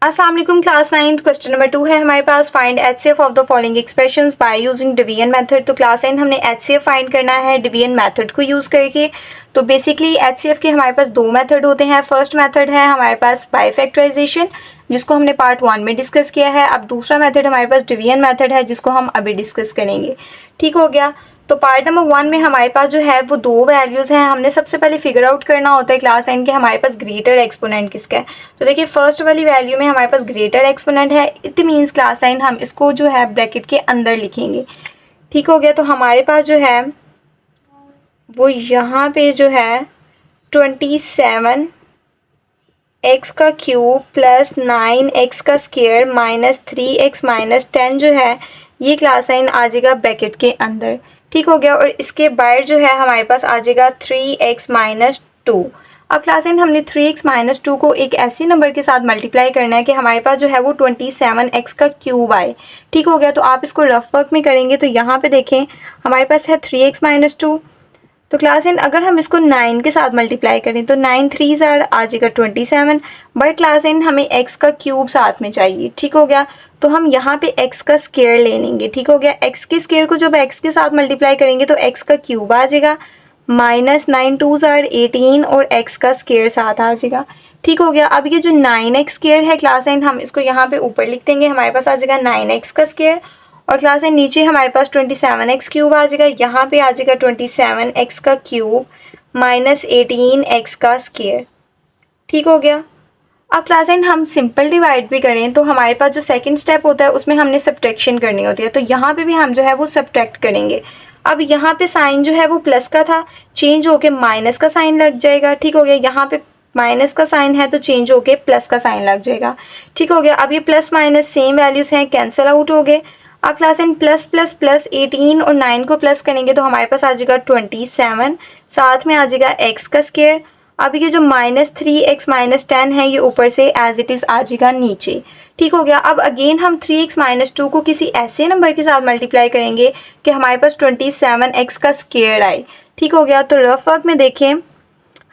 अस्सलाम वालेकुम class 9 question number 2 है हमारे पास find HCF of the following expressions by using division method. तो क्लास 9 हमने एचसीएफ फाइंड करना है डिवीजन मेथड को यूज़ करके। तो बेसिकली एचसीएफ के हमारे पास दो मेथड होते हैं। फर्स्ट मेथड है हमारे पास बाय फैक्टराइजेशन, जिसको हमने पार्ट 1 में डिस्कस किया है। अब दूसरा मेथड हमारे पास डिवीजन मेथड है, जिसको हम अभी डिस्कस करेंगे। ठीक हो गया। तो पार्ट नंबर 1 में हमारे पास जो है वो दो वैल्यूज़ हैं। हमने सबसे पहले फिगर आउट करना होता है क्लास 9 के हमारे पास ग्रेटर एक्सपोनेंट किसका है। तो देखिए फर्स्ट वाली वैल्यू में हमारे पास ग्रेटर एक्सपोनेंट है, इट मीन्स क्लास 9 हम इसको जो है ब्रैकेट के अंदर लिखेंगे। ठीक हो गया। तो हमारे पास जो है वो यहाँ पे जो है 27 एक्स का क्यूब प्लस 9 एक्स का स्क्वायर माइनस 3x माइनस 10 जो है ये क्लास 9 आ जाएगा ब्रैकेट के अंदर। ठीक हो गया। और इसके बाहर जो है हमारे पास आ जाएगा 3x माइनस 2। अब क्लास 9 हमने 3x माइनस 2 को एक ऐसे नंबर के साथ मल्टीप्लाई करना है कि हमारे पास जो है वो 27x का क्यूब आए। ठीक हो गया। तो आप इसको रफ वर्क में करेंगे तो यहाँ पे देखें हमारे पास है 3x माइनस 2। तो क्लास 9 अगर हम इसको 9 के साथ मल्टीप्लाई करें तो 9 3 आ जाएगा 27। बट क्लास 9 हमें x का क्यूब साथ में चाहिए। ठीक हो गया। तो हम यहाँ पे x का स्क्वायर ले लेंगे। ठीक हो गया। x के स्क्वायर को जब x के साथ मल्टीप्लाई करेंगे तो x का क्यूब आ जाएगा माइनस 9 2 18 और x का स्क्वायर साथ आ जाएगा। ठीक हो गया। अब ये जो 9x स्क्वायर है क्लास 9 हम इसको यहाँ पे ऊपर लिख देंगे, हमारे पास आ जाएगा 9x का स्क्वायर। और क्लास 9 नीचे हमारे पास 27x क्यूब आ जाएगा, यहाँ पे आ जाएगा 27x का क्यूब माइनस 18x का स्क्वायर। ठीक हो गया। अब क्लास 9 हम सिंपल डिवाइड भी करें तो हमारे पास जो सेकंड स्टेप होता है उसमें हमने सब्ट्रैक्शन करनी होती है। तो यहाँ पे भी हम जो है वो सब्ट्रैक्ट करेंगे। अब यहाँ पे साइन जो है वो प्लस का था, चेंज होके माइनस का साइन लग जाएगा। ठीक हो गया। यहाँ पे माइनस का साइन है तो चेंज होके प्लस का साइन लग जाएगा। ठीक हो गया। अब ये प्लस माइनस सेम वैल्यूज़ हैं, कैंसिल आउट हो गए। अब क्लास 9 प्लस प्लस प्लस 18 और 9 को प्लस करेंगे तो हमारे पास आ जाएगा 27, साथ में आ जाएगा x का स्क्वायर। अब ये जो माइनस 3x माइनस 10 है ये ऊपर से एज इट इज़ आ जाएगा नीचे। ठीक हो गया। अब अगेन हम 3x माइनस 2 को किसी ऐसे नंबर के साथ मल्टीप्लाई करेंगे कि हमारे पास 27x का स्क्वायर आए। ठीक हो गया। तो रफ वर्क में देखें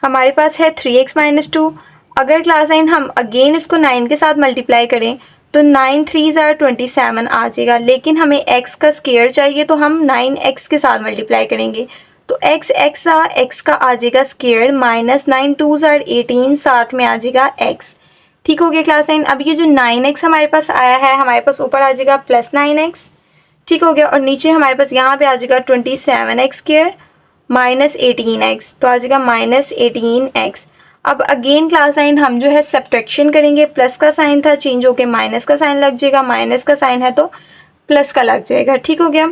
हमारे पास है 3x माइनस 2। अगर क्लास 9 हम अगेन इसको 9 के साथ मल्टीप्लाई करें तो 9 3 27 आ जाएगा, लेकिन हमें x का स्क्वायर चाहिए तो हम 9x के साथ मल्टीप्लाई करेंगे। तो x का आ जाएगा स्क्वायर माइनस 9 2 18, साथ में आ जाएगा x। ठीक हो गया क्लास 9। अब ये जो 9x हमारे पास आया है हमारे पास ऊपर आ जाएगा प्लस 9x। ठीक हो गया। और नीचे हमारे पास यहाँ पे आ जाएगा 27x स्क्वायर माइनस 18x, तो आ जाएगा माइनस 18x। अब अगेन क्लास 9 हम जो है सब्ट्रैक्शन करेंगे, प्लस का साइन था चेंज होके माइनस का साइन लग जाएगा, माइनस का साइन है तो प्लस का लग जाएगा। ठीक हो गया।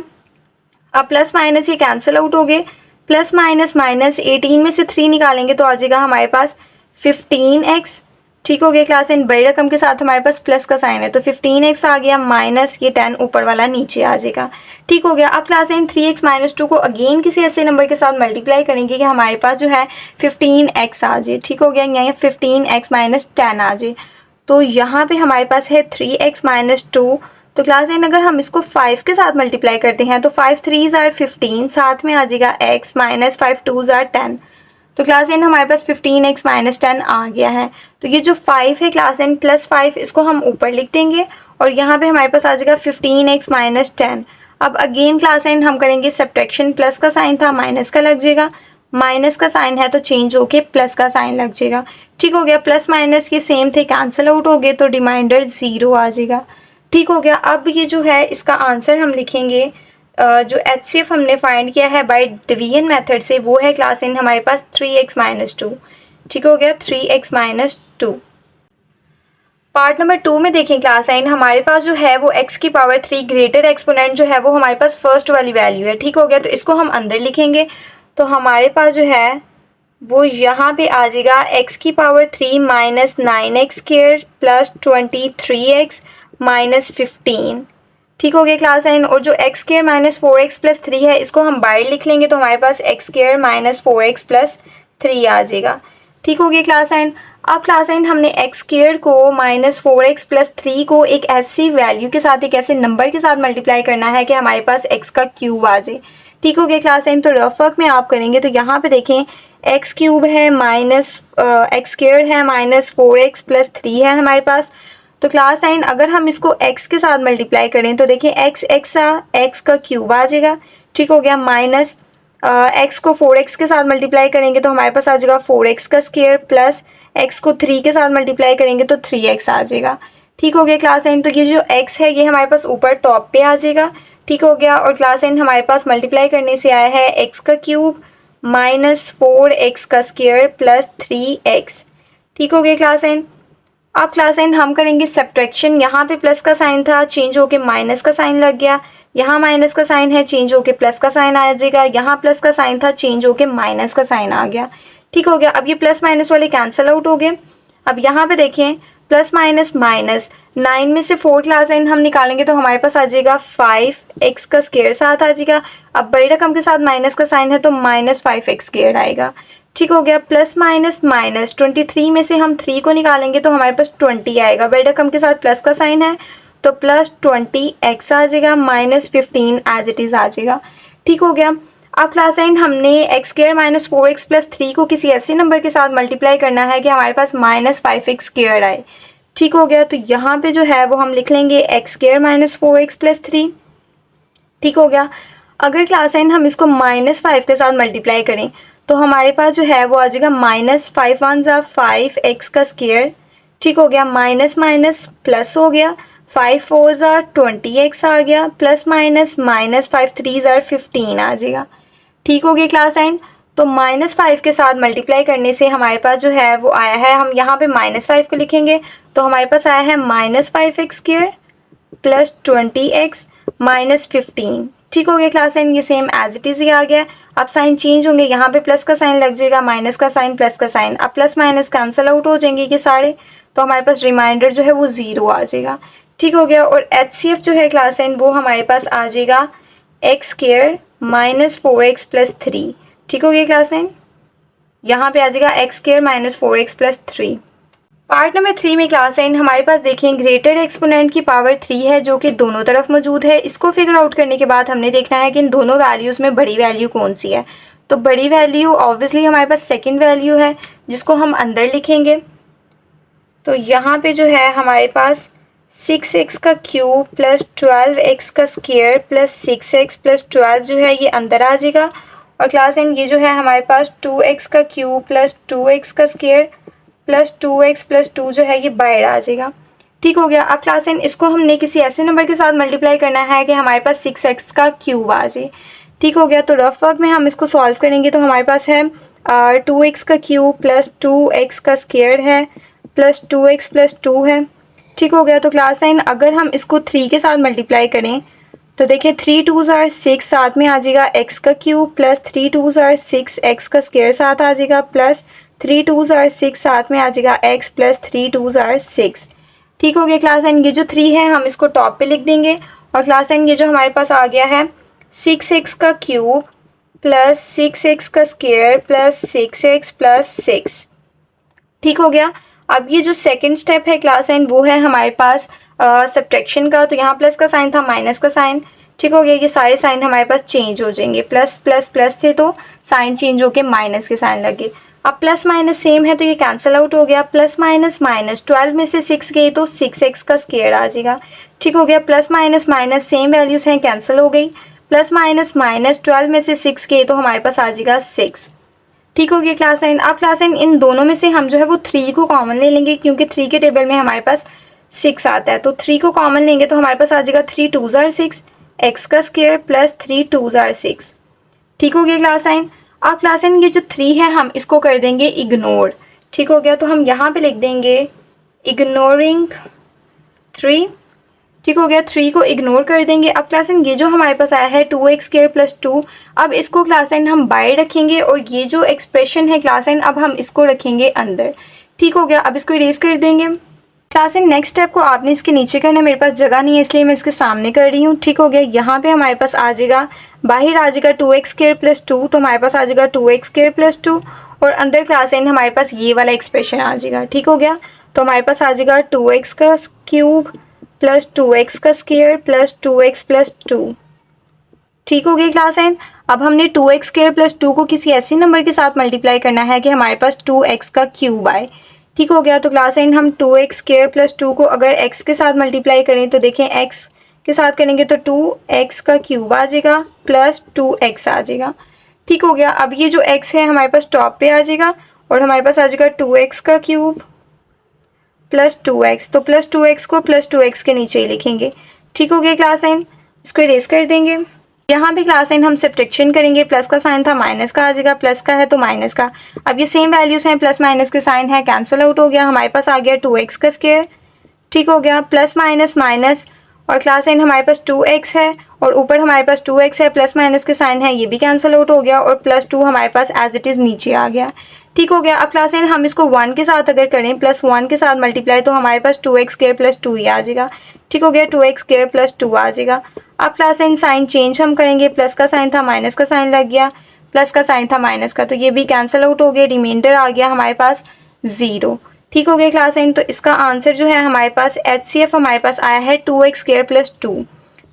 अब प्लस माइनस ये कैंसिल आउट हो गए। प्लस माइनस माइनस 18 में से 3 निकालेंगे तो आ जाएगा हमारे पास 15x। ठीक हो गया क्लास 9। बड़ी रकम के साथ हमारे पास प्लस का साइन है तो 15x आ गया, माइनस ये 10 ऊपर वाला नीचे आ जाएगा। ठीक हो गया। अब क्लास 9 3x माइनस 2 को अगेन किसी ऐसे नंबर के साथ मल्टीप्लाई करेंगे कि हमारे पास जो है 15x आ जाए। ठीक हो गया। यहाँ 15x माइनस 10 आ जाए। तो यहाँ पे हमारे पास है 3x माइनस 2। तो क्लास 9 अगर हम इसको 5 के साथ मल्टीप्लाई करते हैं तो 5 3 15, साथ में आ जाएगा x माइनस 5 2 10। तो क्लास 9 हमारे पास 15x माइनस 10 आ गया है। तो ये जो 5 है क्लास 9 प्लस 5 इसको हम ऊपर लिख देंगे और यहाँ पे हमारे पास आ जाएगा 15x माइनस 10। अब अगेन क्लास 9 हम करेंगे सब्ट्रैक्शन, प्लस का साइन था माइनस का लग जाएगा, माइनस का साइन है तो चेंज होके प्लस का साइन लग जाएगा। ठीक हो गया। प्लस माइनस ये सेम थे, कैंसिल आउट हो गए तो रिमाइंडर 0 आ जाएगा। ठीक हो गया। अब ये जो है इसका आंसर हम लिखेंगे जो एचसीएफ हमने फाइंड किया है बाय डिवीजन मेथड से वो है क्लास 9 हमारे पास 3x माइनस 2। ठीक हो गया। 3x minus 2। पार्ट नंबर 2 में देखें क्लास 9 हमारे पास जो है वो x की पावर 3 ग्रेटर एक्सपोनेंट जो है वो हमारे पास फर्स्ट वाली वैल्यू है। ठीक हो गया। तो इसको हम अंदर लिखेंगे तो हमारे पास जो है वो यहाँ पे आ जाएगा x की power 3 minus 9x square plus 23x minus 15। ठीक हो गया क्लास 9। और जो x square minus 4x plus 3 है इसको हम बाहर लिख लेंगे तो हमारे पास x square minus 4x plus 3 आ जाएगा। ठीक हो गया क्लास 9। अब क्लास 9 हमने x स्क्वायर को माइनस 4x प्लस 3 को एक ऐसी वैल्यू के साथ, एक ऐसे नंबर के साथ मल्टीप्लाई करना है कि हमारे पास x का क्यूब आ जाए। ठीक हो गया क्लास 9। तो रफ वर्क में आप करेंगे तो यहाँ पे देखें x क्यूब है माइनस x स्क्वायर है माइनस 4x प्लस 3 है हमारे पास। तो क्लास 9 अगर हम इसको x के साथ मल्टीप्लाई करें तो देखिए x का क्यूब आ जाएगा, ठीक हो गया, माइनस x को 4x के साथ मल्टीप्लाई करेंगे तो हमारे पास आ जाएगा 4x का स्क्वायर, प्लस x को 3 के साथ मल्टीप्लाई करेंगे तो 3x आ जाएगा, ठीक हो गया क्लास 9। तो ये जो x है ये हमारे पास ऊपर टॉप पे आ जाएगा, ठीक हो गया। और क्लास 9 हमारे पास मल्टीप्लाई करने से आया है x का क्यूब माइनस 4x का स्क्वायर प्लस 3x, ठीक हो गया क्लास 9। अब क्लास 9 हम करेंगे सब्ट्रैक्शन। यहाँ पे प्लस का साइन था, चेंज होके माइनस का साइन लग गया, यहाँ माइनस का साइन है, चेंज होके प्लस का साइन आ जाएगा, यहाँ प्लस का साइन था, चेंज होके माइनस का साइन आ गया, ठीक हो गया। अब ये प्लस माइनस वाले कैंसिल आउट हो गए। अब यहाँ पे देखें प्लस माइनस माइनस, 9 में से 4 क्लास 9 हम निकालेंगे तो हमारे पास आ जाएगा 5x का स्क्वायर साथ आ जाएगा। अब बड़ी रकम के साथ माइनस का साइन है तो माइनस 5x स्क्वायर आएगा, ठीक हो गया। प्लस माइनस माइनस, 23 में से हम 3 को निकालेंगे तो हमारे पास 20 आएगा, बड़ी रकम के साथ प्लस का साइन है तो प्लस 20x आ जाएगा, माइनस 15 एज इट इज़ आ जाएगा, ठीक हो गया। अब क्लास 9 हमने x square minus 4x plus 3 को किसी ऐसे नंबर के साथ मल्टीप्लाई करना है कि हमारे पास माइनस 5x स्क्वायर आए, ठीक हो गया। तो यहाँ पे जो है वो हम लिख लेंगे x square minus 4x plus 3, ठीक हो गया। अगर क्लास 9 हम इसको माइनस 5 के साथ मल्टीप्लाई करें तो हमारे पास जो है वो आ जाएगा माइनस 5 1 ज़ा 5x का स्क्वायर, ठीक हो गया, माइनस माइनस प्लस हो गया, 5 4 ज़ा 20x आ गया, प्लस माइनस माइनस 5 3 ज़ा 15 आ जाएगा, ठीक हो गई क्लास 9। तो माइनस 5 के साथ मल्टीप्लाई करने से हमारे पास जो है वो आया है, हम यहाँ पे माइनस 5 को लिखेंगे तो हमारे पास आया है minus 5x square plus 20x minus 15, ठीक हो गया क्लास 9। ये सेम एज इट इज़ ही आ गया। अब साइन चेंज होंगे, यहाँ पे प्लस का साइन लग जाएगा, माइनस का साइन, प्लस का साइन, अब प्लस माइनस कैंसिल आउट हो जाएंगे ये सारे, तो हमारे पास रिमाइंडर जो है वो 0 आ जाएगा, ठीक हो गया। और HCF जो है क्लास 9 वो हमारे पास आ जाएगा x square minus 4x plus 3, ठीक हो गया क्लास 9। यहाँ पे आ जाएगा x square minus 4x plus 3। Part number 3 में क्लास 9 हमारे पास देखें ग्रेटर एक्सपोनेंट की पावर 3 है जो कि दोनों तरफ मौजूद है। इसको फिगर आउट करने के बाद हमने देखना है कि इन दोनों वैल्यूज़ में बड़ी वैल्यू कौन सी है। तो बड़ी वैल्यू ऑब्वियसली हमारे पास सेकंड वैल्यू है जिसको हम अंदर लिखेंगे। तो यहाँ पे जो है हमारे पास 6x का क्यूब प्लस 12x का स्क्वायर प्लस 6x प्लस 12 जो है ये अंदर आ जाएगा। और क्लास 9 ये जो है हमारे पास 2x का क्यूब प्लस 2x का स्क्वायर प्लस 2x प्लस 2 जो है ये बाहर आ जाएगा, ठीक हो गया। अब क्लास 9 इसको हमने किसी ऐसे नंबर के साथ मल्टीप्लाई करना है कि हमारे पास 6x का क्यूब आ जाए, ठीक हो गया। तो रफ वर्क में हम इसको सॉल्व करेंगे तो हमारे पास है 2x का क्यूब प्लस 2x का स्क्वायर है प्लस 2x प्लस 2 है, ठीक हो गया। तो क्लास 9 अगर हम इसको 3 के साथ मल्टीप्लाई करें तो देखिए 3 2s are 6 साथ में आ जाएगा x का cube plus 3 2s are 6 x का स्क्वायर साथ आ जाएगा प्लस 3 2s are 6 साथ में आ जाएगा x प्लस 3 2s are 6, ठीक हो गया क्लास 9। ये जो 3 है हम इसको टॉप पे लिख देंगे। और क्लास 9 ये जो हमारे पास आ गया है 6x का क्यूब प्लस 6x का स्क्वायर प्लस 6x प्लस 6, ठीक हो गया। अब ये जो सेकंड स्टेप है क्लास 9 वो है हमारे पास सब्ट्रैक्शन का। तो यहाँ प्लस का साइन था, माइनस का साइन, ठीक हो गया। ये सारे साइन हमारे पास चेंज हो जाएंगे, प्लस प्लस प्लस थे तो साइन चेंज होके माइनस के साइन लगे। अब प्लस माइनस सेम है तो ये कैंसिल आउट हो गया। प्लस माइनस माइनस, 12 में से 6 गए तो 6x का स्क्वायर आ जाएगा, ठीक हो गया। Plus minus minus same values हैं, कैंसिल हो गई। प्लस माइनस माइनस, 12 में से 6 गए तो हमारे पास आ जाएगा 6, ठीक हो गया क्लास 9। अब क्लास 9 इन दोनों में से हम जो है वो 3 को कॉमन ले लेंगे क्योंकि 3 के टेबल में हमारे पास 6 आता है। तो 3 को कॉमन लेंगे तो हमारे पास आ जाएगा 3 2s are 6 x का स्क्वायर प्लस 3 2s are 6, ठीक हो गया क्लास 9। अब क्लास 9 ये जो 3 है हम इसको कर देंगे इग्नोर, ठीक हो गया। तो हम यहाँ पे लिख देंगे इग्नोरिंग 3, ठीक हो गया। 3 को इग्नोर कर देंगे। अब क्लास 9 ये जो हमारे पास आया है 2x स्क्वायर प्लस 2, अब इसको क्लास 9 हम बाहर रखेंगे और ये जो एक्सप्रेशन है क्लास 9 अब हम इसको रखेंगे अंदर, ठीक हो गया। अब इसको इरेज कर देंगे। क्लास 9 नेक्स्ट स्टेप को आपने इसके नीचे करना है, मेरे पास जगह नहीं है इसलिए मैं इसके सामने कर रही हूँ, ठीक हो गया। यहाँ पे हमारे पास आ जाएगा, बाहर आ जाएगा 2x स्क्वायर प्लस 2, तो हमारे पास आ जाएगा 2x स्क्वायर प्लस 2 और अंदर क्लास 9 हमारे पास ये वाला एक्सप्रेशन आ जाएगा, ठीक हो गया। तो हमारे पास आ जाएगा 2x का क्यूब प्लस 2x का स्क्वायर प्लस 2x प्लस 2, ठीक हो गई क्लास 9। अब हमने 2x स्क्वायर प्लस 2 को किसी ऐसे नंबर के साथ मल्टीप्लाई करना है कि हमारे पास 2x का क्यूब आए, ठीक हो गया। तो क्लास एंड हम 2x स्क्वायर प्लस 2 को अगर x के साथ मल्टीप्लाई करें तो देखें x के साथ करेंगे तो 2x का क्यूब आ जाएगा प्लस 2x आ जाएगा। ठीक हो गया। अब ये जो x है हमारे पास टॉप पे आ जाएगा और हमारे पास आ जाएगा 2x का क्यूब प्लस 2x। तो प्लस 2x को प्लस 2x के नीचे ही लिखेंगे। ठीक हो गया क्लास एंड, इसको इरेज कर देंगे। यहाँ पे क्लास एंड हम सब्ट्रैक्शन करेंगे, प्लस का साइन था माइनस का आ जाएगा, प्लस का है तो माइनस का। अब ये सेम वैल्यूज हैं, प्लस माइनस के साइन है, कैंसिल आउट हो गया, हमारे पास आ गया 2x का स्क्वायर। ठीक हो गया। प्लस माइनस माइनस और क्लास एंड हमारे पास 2x है और ऊपर हमारे पास 2x है, प्लस माइनस के साइन है, ये भी कैंसिल आउट हो गया और प्लस 2 हमारे पास एज इट इज़ नीचे आ गया। ठीक हो गया। अब क्लास एंड हम इसको 1 के साथ अगर करें प्लस 1 के साथ मल्टीप्लाई तो हमारे पास 2x स्क्वायर प्लस 2 ही आ जाएगा। ठीक हो गया। 2x स्क्वायर प्लस 2 आ जाएगा। अब क्लास एंड साइन चेंज हम करेंगे, प्लस का साइन था माइनस का साइन लग गया, प्लस का साइन था माइनस का, तो ये भी कैंसिल आउट हो गया, रिमाइंडर आ गया हमारे पास 0। ठीक हो गया क्लास एंड। तो इसका आंसर जो है हमारे पास HCF हमारे पास आया है 2x स्क्वायर प्लस 2।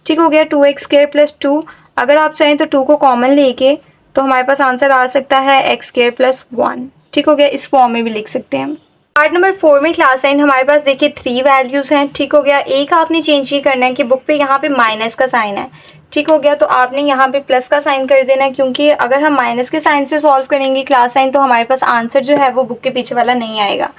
ठीक हो गया। 2x स्क्वायर प्लस 2, अगर आप चाहें तो 2 को कॉमन लेके तो हमारे पास आंसर आ सकता है x स्क्वायर प्लस 1। ठीक हो गया। इस फॉर्म में भी लिख सकते हैं। पार्ट नंबर 4 में क्लास एंड हमारे पास देखिए 3 वैल्यूज़ हैं। ठीक हो गया। एक आपने चेंज ये करना है कि बुक पे यहाँ पे माइनस का साइन है। ठीक हो गया। तो आपने यहाँ पे प्लस का साइन कर देना है, क्योंकि अगर हम माइनस के साइन से सॉल्व करेंगे क्लास साइन तो हमारे पास आंसर जो है वो बुक के पीछे वाला नहीं आएगा।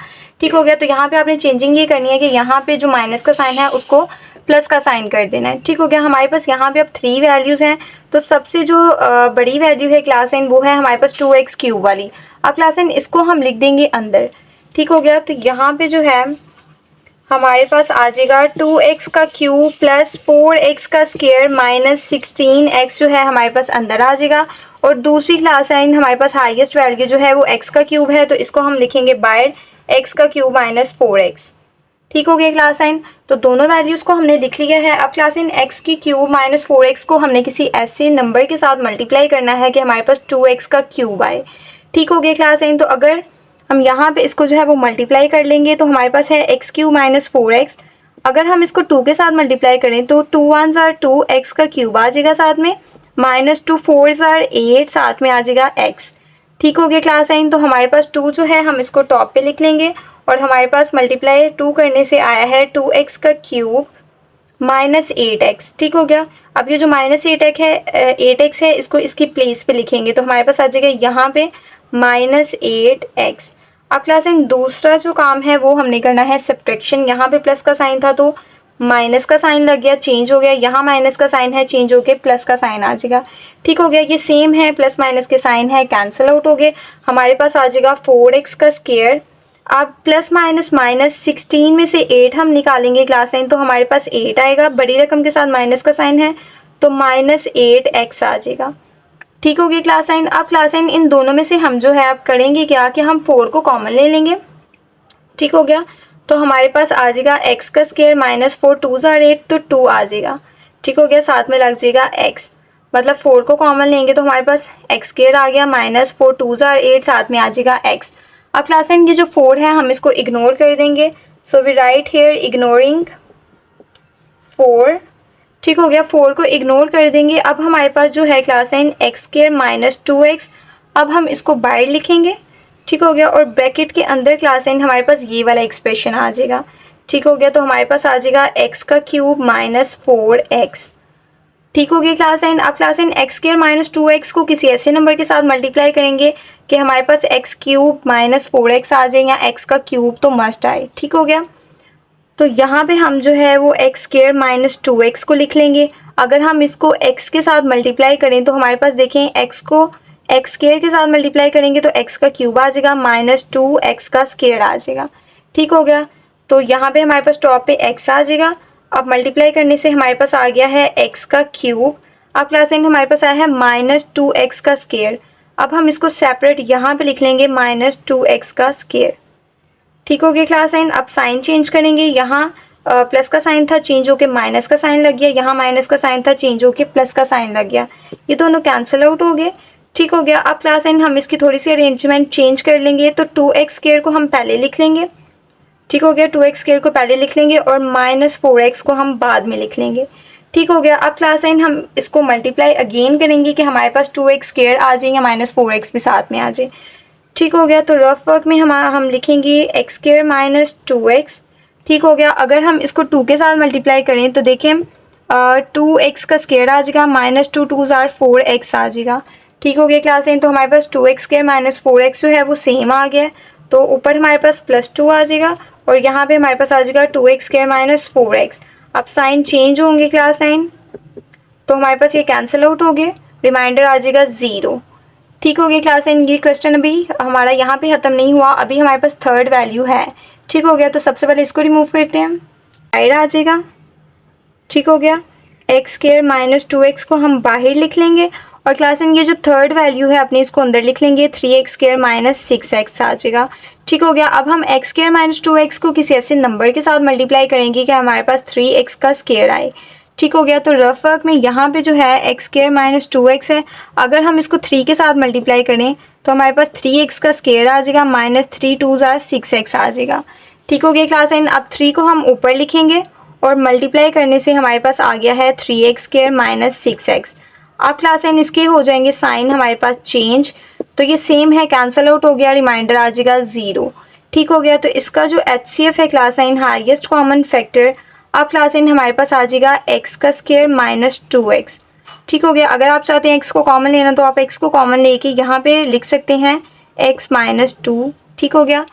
ठीक हो गया। तो यहाँ पे आपने चेंजिंग ये करनी है कि यहाँ पे जो माइनस का साइन है उसको प्लस का साइन कर देना है। ठीक हो गया। हमारे पास यहाँ पे अब 3 वैल्यूज़ हैं, तो सबसे जो बड़ी वैल्यू है क्लास एंड वो है हमारे पास 2x क्यूब वाली। अब क्लास एंड इसको हम लिख देंगे अंदर। ठीक हो गया। तो यहाँ पे जो है हमारे पास आ जाएगा 2x का क्यूब प्लस 4x का स्क्वायर माइनस 16x जो है हमारे पास अंदर आ जाएगा। और दूसरी क्लास एंड हमारे पास हाईएस्ट वैल्यू जो है वो x का क्यूब है, तो इसको हम लिखेंगे बाहर x का क्यूब माइनस 4x। ठीक हो गया क्लास एंड। तो दोनों वैल्यूज़ को हमने लिख लिया है। अब क्लास एंड x की क्यूब माइनस 4x को हमने किसी ऐसे नंबर के साथ मल्टीप्लाई करना है कि हमारे पास 2x का क्यूब आए। ठीक हो गया क्लास एंड। तो अगर हम यहाँ पे इसको जो है वो मल्टीप्लाई कर लेंगे तो हमारे पास है x क्यूब माइनस 4x। अगर हम इसको 2 के साथ मल्टीप्लाई करें तो 2 1s are 2 x का क्यूब आ जाएगा साथ में, माइनस 2 4s are 8 साथ में आ जाएगा x। ठीक हो गया क्लास एंड। तो हमारे पास 2 जो है हम इसको टॉप पे लिख लेंगे और हमारे पास मल्टीप्लाई 2 करने से आया है 2x का क्यूब माइनस 8x। ठीक हो गया। अब ये जो माइनस 8x है इसको इसकी प्लेस पे लिखेंगे तो हमारे पास आ जाएगा यहाँ पे माइनस 8x। अब क्लास एंड दूसरा जो काम है वो हमने करना है सब्ट्रैक्शन। यहाँ पे प्लस का साइन था तो माइनस का साइन लग गया, चेंज हो गया, यहाँ माइनस का साइन है, चेंज हो के प्लस का साइन आ जाएगा। ठीक हो गया। ये सेम है, प्लस माइनस के साइन है, कैंसिल आउट हो गए, हमारे पास आ जाएगा 4x का स्क्वायर। अब प्लस माइनस माइनस 16 में से 8 हम निकालेंगे क्लास एंड तो हमारे पास 8 आएगा, बड़ी रकम के साथ माइनस का साइन है तो माइनस 8x आ जाएगा। ठीक हो गया क्लास एंड। अब क्लास एंड इन दोनों में से हम जो है अब करेंगे क्या कि हम 4 को कॉमन ले लेंगे। ठीक हो गया। तो हमारे पास आ जाएगा x का स्क्वायर माइनस 4 2s are 8 तो 2 आ जाएगा। ठीक हो गया। साथ में लग जाएगा x, मतलब 4 को कॉमन लेंगे तो हमारे पास x स्क्वायर आ गया माइनस 4 2s are 8 साथ में आ जाएगा x। अब क्लास एंड ये जो 4 है हम इसको इग्नोर कर देंगे, so we write here ignoring 4। ठीक हो गया। 4 को इग्नोर कर देंगे। अब हमारे पास जो है class and x square minus 2x, अब हम इसको बाहर लिखेंगे। ठीक हो गया। और ब्रैकेट के अंदर क्लास एंड हमारे पास ये वाला एक्सप्रेशन आ जाएगा। ठीक हो गया। तो हमारे पास आ जाएगा x का क्यूब माइनस 4x। ठीक हो गया क्लास एंड। अब class and x square minus 2x को किसी ऐसे नंबर के साथ मल्टीप्लाई करेंगे कि हमारे पास x क्यूब माइनस 4x आ जाए या x का क्यूब तो मस्ट आए। ठीक हो गया। तो यहाँ पे हम जो है वो x स्क्वायर माइनस 2x को लिख लेंगे। अगर हम इसको x के साथ मल्टीप्लाई करें तो हमारे पास देखें x को x स्क्वायर के साथ मल्टीप्लाई करेंगे तो x का क्यूब आ जाएगा माइनस 2x का स्क्वायर आ जाएगा। ठीक हो गया। तो यहाँ पे हमारे पास टॉप पे x आ जाएगा। अब मल्टीप्लाई करने से हमारे पास आ गया है x का क्यूब। अब क्लास एंड हमारे पास आया है माइनस 2x का स्क्वायर। अब हम इसको सेपरेट यहाँ पे लिख लेंगे माइनस 2x का स्क्वायर। ठीक हो गया क्लास एंड। अब साइन चेंज करेंगे, यहाँ प्लस का साइन था, चेंज होके माइनस का साइन लग गया, यहाँ माइनस का साइन था, चेंज होके प्लस का साइन लग गया, ये दोनों कैंसिल आउट हो गए। ठीक हो गया। अब क्लास एंड हम इसकी थोड़ी सी अरेंजमेंट चेंज कर लेंगे, तो 2x स्क्वायर को हम पहले लिख लेंगे। ठीक हो गया। 2x स्क्वायर को पहले लिख लेंगे और माइनस 4x को हम बाद में लिख लेंगे। ठीक हो गया। अब क्लास एंड हम इसको मल्टीप्लाई अगेन करेंगे कि हमारे पास 2x स्क्वायर आ जाए या माइनस 4x भी साथ में आ जाए। ठीक हो गया। तो रफ वर्क में हम लिखेंगे एक्स स्क्वायर माइनस 2x। ठीक हो गया। अगर हम इसको 2 के साथ मल्टीप्लाई करें तो देखें 2x का स्क्वायर आ जाएगा, माइनस 2 2s आर 4x आ जाएगा। ठीक हो गया क्लास एन। तो हमारे पास 2x स्क्वायर माइनस 4x जो है वो सेम आ गया। तो ऊपर हमारे पास +2 आ जाएगा और यहाँ पे हमारे पास आ जाएगा 2x स्क्वायर माइनस 4x। अब साइन चेंज होंगे क्लास साइन, तो हमारे पास ये कैंसिल आउट हो गए, रिमाइंडर आ जाएगा 0। ठीक हो गया क्लास एन। ये क्वेश्चन अभी हमारा यहाँ पे ख़त्म नहीं हुआ, अभी हमारे पास थर्ड वैल्यू है। ठीक हो गया। तो सबसे पहले इसको रिमूव करते हैं, साइड आ जाएगा। ठीक हो गया। एक्स स्क्वायर माइनस 2x को हम बाहर लिख लेंगे और क्लास एन ये जो थर्ड वैल्यू है अपने इसको अंदर लिख लेंगे, 3x स्क्वायर माइनस 6x आ जाएगा। ठीक हो गया। अब हम एक्स स्क्वायर माइनस 2x को किसी ऐसे नंबर के साथ मल्टीप्लाई करेंगे कि हमारे पास 3x का स्क्वायर आए। ठीक हो गया। तो रफ वर्क में यहाँ पे जो है एक्स स्क्वायर माइनस 2x है, अगर हम इसको 3 के साथ मल्टीप्लाई करें तो हमारे पास 3x का स्क्वायर आ जाएगा, माइनस 3 2s आर 6x आ जाएगा। ठीक हो गया क्लास एन। अब 3 को हम ऊपर लिखेंगे और मल्टीप्लाई करने से हमारे पास आ गया है 3x स्क्वायर माइनस 6x। अब क्लास एन इसके हो जाएंगे साइन हमारे पास चेंज, तो ये सेम है, कैंसिल आउट हो गया, रिमाइंडर आ जाएगा 0। ठीक हो गया। तो इसका जो HCF है class N highest common factor, अब क्लास एन हमारे पास आ जाएगा x का स्क्वायर माइनस 2x। ठीक हो गया। अगर आप चाहते हैं x को कॉमन लेना तो आप x को कॉमन लेके यहाँ पे लिख सकते हैं x माइनस 2। ठीक हो गया।